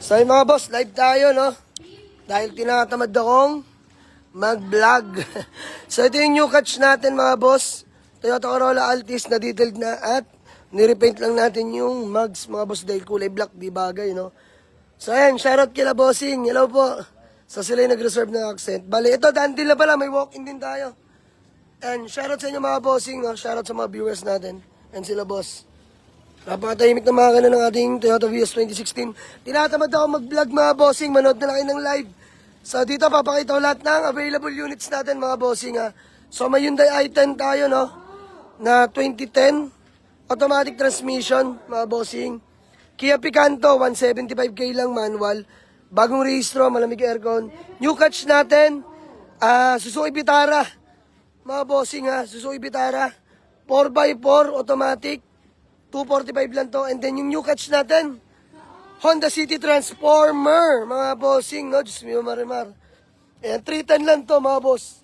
So yung mga boss, live tayo, no? Dahil tinatamad akong mag-vlog. So ito yung new catch natin, mga boss. Toyota Corolla Altis na detailed na at nirepaint lang natin yung mugs, mga boss, dahil kulay black, di bagay, no? So ayan, shoutout kila bossing. Hello po. So sila yung nag-reserve ng accent. Bali, ito, dandil na pala, may walk-in din tayo. And shoutout sa inyo mga bossing, no? Shoutout sa mga viewers natin. And sila boss. Napakatahimik na makina ng ating Toyota Vios 2016. Tinatamad ako mag-vlog mga bossing. Manood na lang kayo ng live. So dito papakita ko lahat ng available units natin mga bossing ha. So may Hyundai i10 tayo no. Na 2010. Automatic transmission mga bossing. Kia Picanto 175k lang manual. Bagong rehistro, malamig aircon. New catch natin. Suzuki Vitara. Mga bossing ha. Suzuki Vitara. 4x4 automatic. 245 lang to. And then yung new catch natin, Honda City Transformer, mga bossing, no? Diyos mio marimar. Ayan, 310 lang to, mga boss.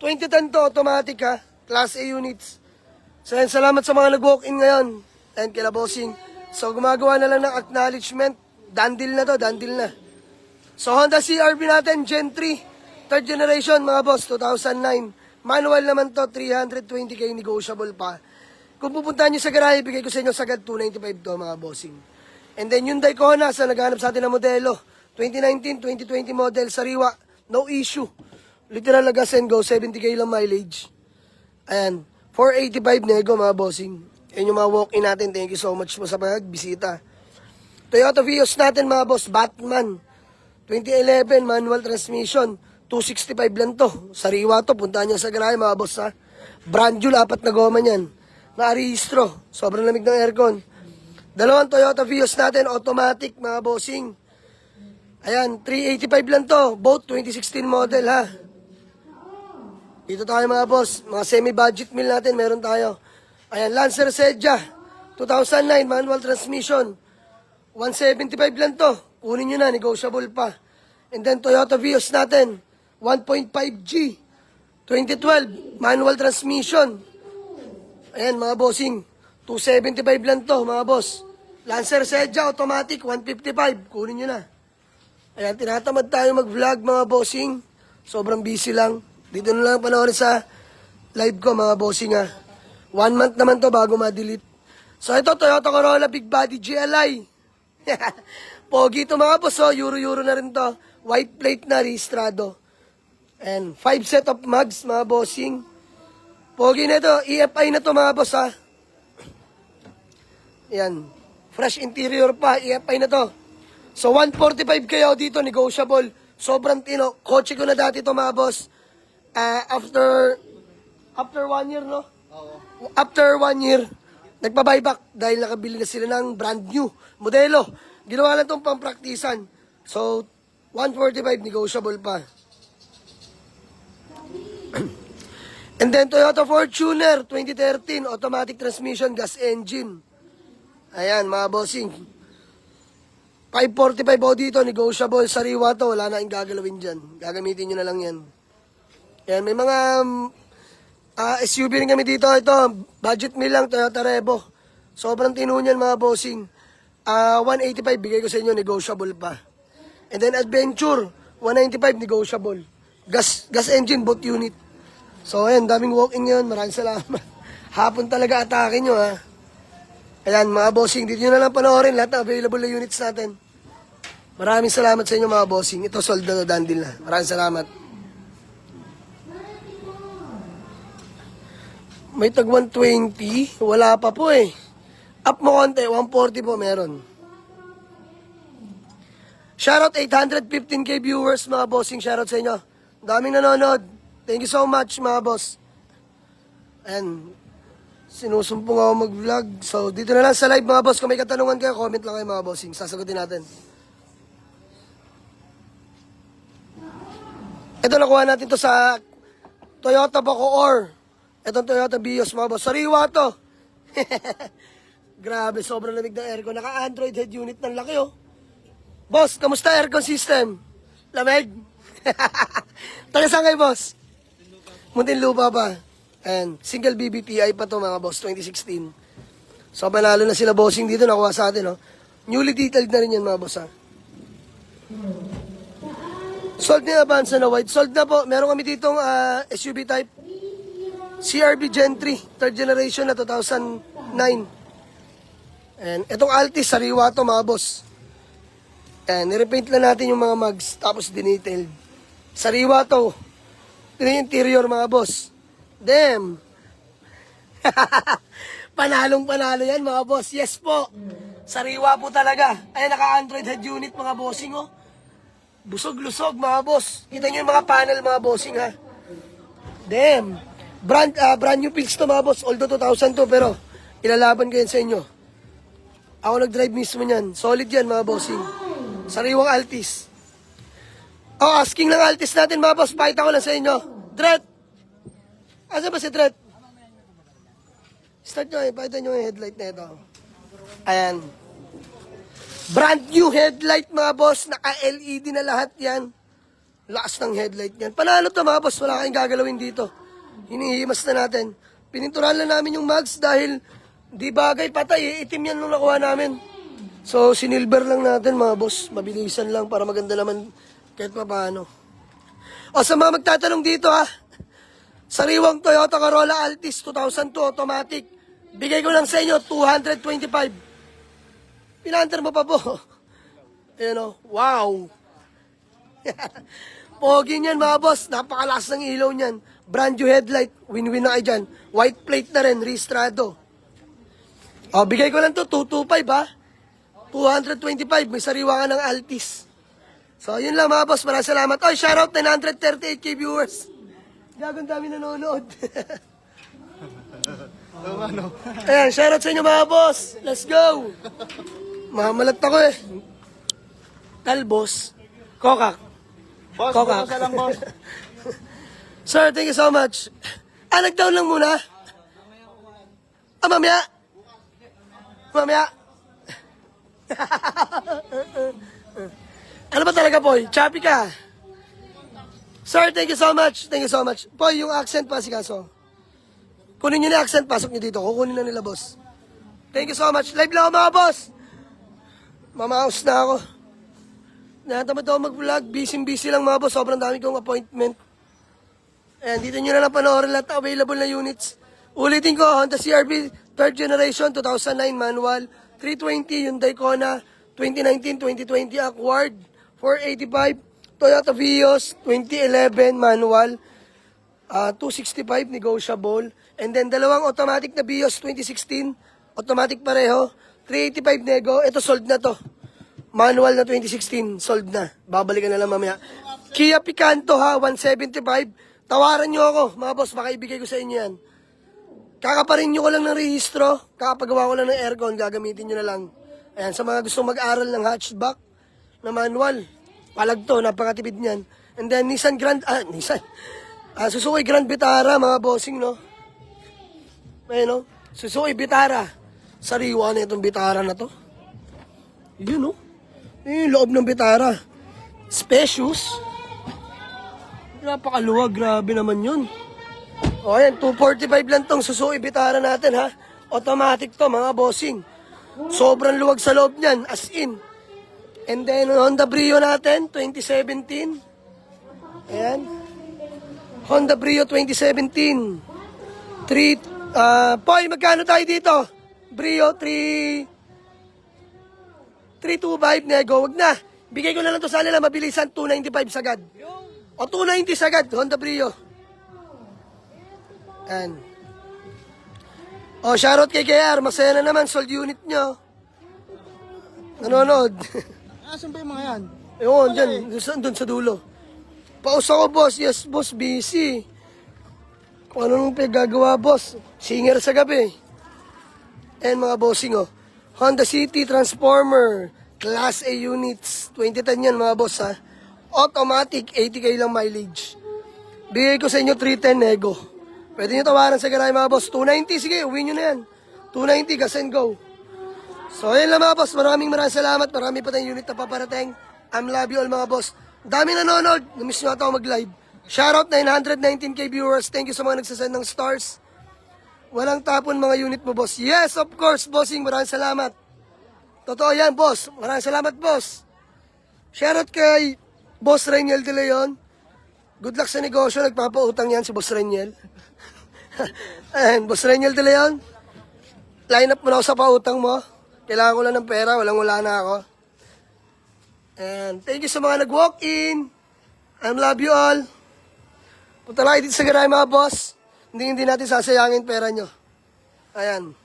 2010 to, automatic ha. Class A units. So, ayan, salamat sa mga nag-walk-in ngayon. And kila bossing. So, gumagawa na lang ng acknowledgement. Dandil na to, dandil na. So, Honda CR-V natin, Gen 3. Third generation, mga boss, 2009. Manual naman to, 320k negotiable pa. Kung pupuntahan nyo sa garahe, bigay ko sa inyo sagad 295 to mga bossing. And then yung Daycona sa naghanap sa atin ng modelo. 2019, 2020 model, sariwa. No issue. Literal na gas and go, 70k lang mileage. Ayan, 485 nego mga bossing. Yan yung mga walk-in natin. Thank you so much po sa pagbisita. Toyota Vios natin mga boss, Batman. 2011, manual transmission. 265 lang to. Sariwa to, puntahan nyo sa garahe mga boss ha. Brand new, 4 na goma niyan. Na-rehistro. Sobrang lamig ng aircon. Dalawang Toyota Vios natin, automatic, mga bossing. Ayan, 385 lang to. Both 2016 model, ha. Dito tayo, mga boss. Mga semi-budget meal natin, meron tayo. Ayan, Lancer Sedia. 2009, manual transmission. 175 lang to. Kunin nyo na, negotiable pa. And then, Toyota Vios natin. 1.5G. 2012, manual transmission. Ayan mga bossing, 275 lang to mga boss. Lancer Sedia, automatic, 155. Kunin nyo na. Ayan, tinatamad tayo mag-vlog mga bossing. Sobrang busy lang. Dito na lang panoorin sa live ko mga bossing ha. 1 month naman to bago ma-delete. So ito, Toyota Corolla Big Body GLI. Pogi ito mga boss, oh. Euro-euro na rin to. White plate na, rehistrado. And 5 set of mugs mga bossing. Pogi na ito, EFI na to mga boss ha. Yan. Fresh interior pa, EFI na to. So 145 kayo dito, negotiable. Sobrang tino. Kotse ko na dati to mga boss. After 1 year, no? Oo. After 1 year, nagpa-buyback dahil nakabili na sila ng brand new modelo. Ginawa lang itong pang-praktisan. So 145, negotiable pa. And then Toyota Fortuner 2013, automatic transmission, gas engine. Ayan mga bossing. 545 po dito, negotiable, sariwa to, wala na yung gagalawin dyan. Gagamitin nyo na lang yan. Ayan, may mga SUV rin kami dito. Ito, budget meal lang, Toyota Revo. Sobrang tinunyan mga bossing. 185, bigay ko sa inyo, negotiable pa. And then Adventure, 195, negotiable. Gas engine, both unit. So, ayan, daming walk-in yun. Maraming salamat. Hapon talaga atake nyo, ha. Ayan, mga bossing, dito nyo na lang panoorin lahat ng available na units natin. Maraming salamat sa inyo, mga bossing. Ito, sold na, dandil na. Maraming salamat. May tag 120. Wala pa po, eh. Up mo konti, 140 po meron. Shoutout 815k viewers, mga bossing. Shoutout sa inyo. Daming nanonood. Thank you so much mga boss. And sinusumpong ako mag-vlog. So dito na lang sa live mga boss. Kung may katanungan kayo, comment lang kayo mga bossing. Sasagutin natin. Ito nakuha natin to sa Toyota Bacoor. Itong Toyota Vios mga boss. Sariwa to. Grabe, sobrang lamig ng aircon. Naka-Android head unit ng laki oh. Boss, kamusta aircon system? Lamig? Taga saan kayo boss? Muntinlupa pa. And single BBTI pa to mga boss, 2016. So panalo na sila bossing dito, nakuha sa atin, no? Newly detailed na rin yan mga boss, ha? Sold na yung Avanza na white. Sold na po. Meron kami ditong SUV type. CRV Gen 3. Third generation na 2009. And itong Altis, sariwa to mga boss. And nirepaint lang natin yung mga mugs. Tapos dinetailed. Sariwa to. Ito yung interior mga boss. Damn. Panalong panalo yan mga boss. Yes po. Sariwa po talaga. Ay naka-Android head unit mga bossing oh. Busog-lusog mga boss. Kita nyo yung mga panel mga bossing ha. Damn. Brand new pigs to mga boss. Although 2002 pero ilalaban ko yan sa inyo. Ako nag-drive mismo niyan. Solid yan mga bossing. Sariwang Altis. Oh, asking ng Altis natin mga boss. Pakita ko lang sa inyo. Dret. Asa ba si Dret? Start nyo eh. Pakita nyo yung headlight na ito. Ayan. Brand new headlight mga boss. Naka-LED na lahat yan. Lakas ng headlight yan. Panalo to mga boss. Wala kayong gagalawin dito. Hinihimas na natin. Pininturan lang namin yung mugs dahil di bagay patay. Itim yan nung nakuha namin. So sinilver lang natin mga boss. Mabilisan lang para maganda naman kahit pa paano. O sa mga magtatanong dito ha. Sariwang Toyota Corolla Altis 2002 automatic. Bigay ko lang sa inyo 225. Pinantar mo pa po. Ayan o. Wow. Pogi niyan mga boss. Napakalakas ng ilaw niyan. Brand new headlight. Win-win na kayo dyan. White plate na rin. Registrado. O, bigay ko lang to 225 ha. 225. May sariwa ka ng Altis. So, yun lang mga boss. Maraming salamat. Oy, shoutout 938k viewers. Gagong dami nanonood. Ayan, shoutout sa inyo mga boss. Let's go. Mamalat ako eh. Talbos. Kokak. Boss, Kokak. bukas lang, boss. Sir, thank you so much. Nag-down lang muna. Mamaya. Mamaya. Ano ba talaga, Poy? Choppy ka. Sir, thank you so much. Thank you so much. Poy, yung accent pa si Kaso. Kunin nyo na yung accent, pasok nyo dito. Kukunin na nila, boss. Thank you so much. Live lang ako, mga boss. Mamaos na ako. Natamad ako mag-vlog. Busy lang, mga boss. Sobrang dami kong appointment. And dito nyo na lang panoorin lahat available na units. Ulitin ko, Honda CR-V, 3rd generation, 2009 manual, 320 Hyundai Kona, 2019, 2020 Accord, 485, Toyota Vios, 2011 manual, 265 negotiable, and then dalawang automatic na Vios 2016, automatic pareho, 385 nego, ito sold na to. Manual na 2016, sold na. Babalikan na lang mamaya. Kia Picanto ha, 175. Tawaran nyo ako, mga boss, baka ibigay ko sa inyo yan. Kakaparin nyo ko lang ng rehistro, kakapagawa ko lang ng aircon, gagamitin nyo na lang. Ayan, sa mga gusto mag-aral ng hatchback na manual, palag to, napakatipid niyan. And then Nissan Suzuki Grand Vitara, mga bossing, no? Ayan, no? Suzuki Vitara. Sariwa na itong Vitara na to. Yun, no? Yung loob ng Vitara. Spacious. Napakaluwag, grabe naman yun. O, ayan, 245 lang tong Suzuki Vitara natin, ha? Automatic to, mga bossing. Sobrang luwag sa loob niyan, as in. And then, Honda Brio natin, 2017. Ayan. Honda Brio 2017. Poy, magkano tayo dito? Brio, 325 nego. Wag na. Bigay ko na lang to sa nila, mabilisan, 295 sagad. O 290 sagad, Honda Brio. Ayan. O, shoutout kay KR, masaya na naman, sold unit nyo. Nanonood. Asan ba yung mga yan? Ewan, dyan, doon sa dulo. Paus ako, boss. Yes, boss, busy. Kung ano nung pinagagawa, boss. Singer sa gabi. And mga bossing, oh. Honda City Transformer. Class A units. 2010 yan, mga boss, ha. Automatic, 80k lang mileage. Bigay ko sa inyo 310 nego. Pwede nyo tawaran sa garay, mga boss. 290, sige, uwi nyo na yan. 290, gas and go. So, ayun lang mga boss. Maraming salamat. Marami pa tayong unit na paparating. Love you all mga boss. Dami nanonood. Namiss nyo ata ako mag-live. Shoutout 919k viewers. Thank you sa mga nagsasend ng stars. Walang tapon mga unit mo, boss. Yes, of course, bossing. Maraming salamat. Totoo yan, boss. Maraming salamat, boss. Shoutout kay Boss Reniel De Leon. Good luck sa negosyo. Nagpapautang yan si Boss Reniel. Ayan, Boss Reniel De Leon. Line up mo na ako sa pautang mo. Kailangan ko lang ng pera. Wala na ako. And thank you sa mga nag-walk-in. I love you all. Punta lang kayo dito sa garay mga boss. Hindi natin sasayangin pera nyo. Ayan.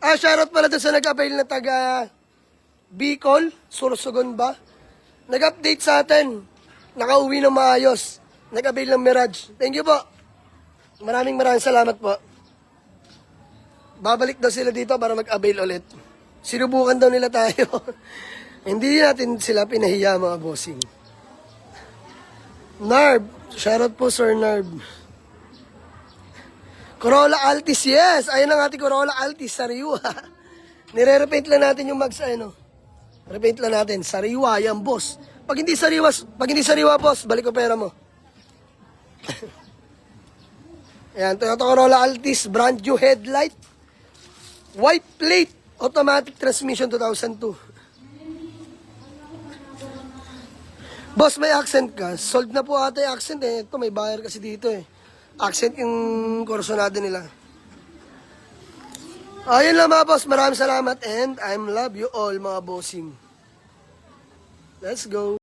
Shoutout pala doon sa nag-avail na taga Bicol, Sorsogon ba? Nag-update sa atin. Nakauwi ng maayos. Nag-avail ng Mirage. Thank you po. Maraming salamat po. Babalik daw sila dito para mag-avail ulit. Sinubukan daw nila tayo. Hindi natin sila pinahiya mga bossing. Narb. Shoutout po Sir Narb. Corolla Altis, yes! Ayun ang ating Corolla Altis, sariwa. Nire-repaint lang natin yung mags, repaint lang natin, sariwa, yan boss. Pag hindi sariwa boss, balik ko pera mo. Ayan, Toyota Corolla Altis, brand new headlight. White plate, automatic transmission 2002. Boss, may accent ka. Sold na po ata yung accent Ito, may buyer kasi dito Accent yung korsonado nila. Ayun lang mga boss. Maraming salamat and I love you all mga bossing. Let's go.